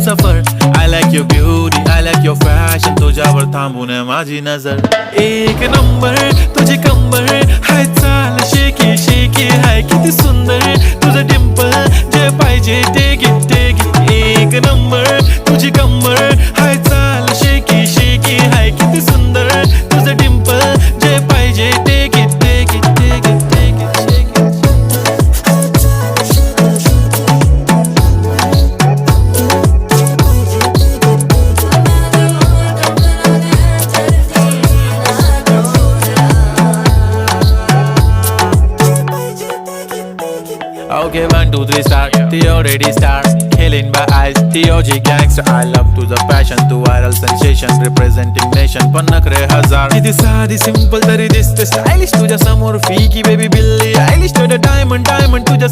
सफर. I like your beauty, I like your fashion. तुझ्यावर थांबून माझी नजर. एक नंबर तुझी कंबर हाय, चाल शेकी शेकी हाय, किती सुंदर तुझं डिंपल, जे पाहिजे टेक इट टेक इट. एक नंबर तुझी कंबर हाय, चाल शेकी शेकी हाय, किती सुंदर तुझं डिंपल, जे पाहिजे take it take it take it take it take it. Okay, 1, 2, 3 start. The already start. Killing by eyes. The OG gangster. I love to the passion, to viral sensation, representing nation. पण नखरे हजार. किती साधी simple तरी दिसते stylish तुझ्या समोर. फिकी baby बिल्ली. Stylish to the diamond तुझ्या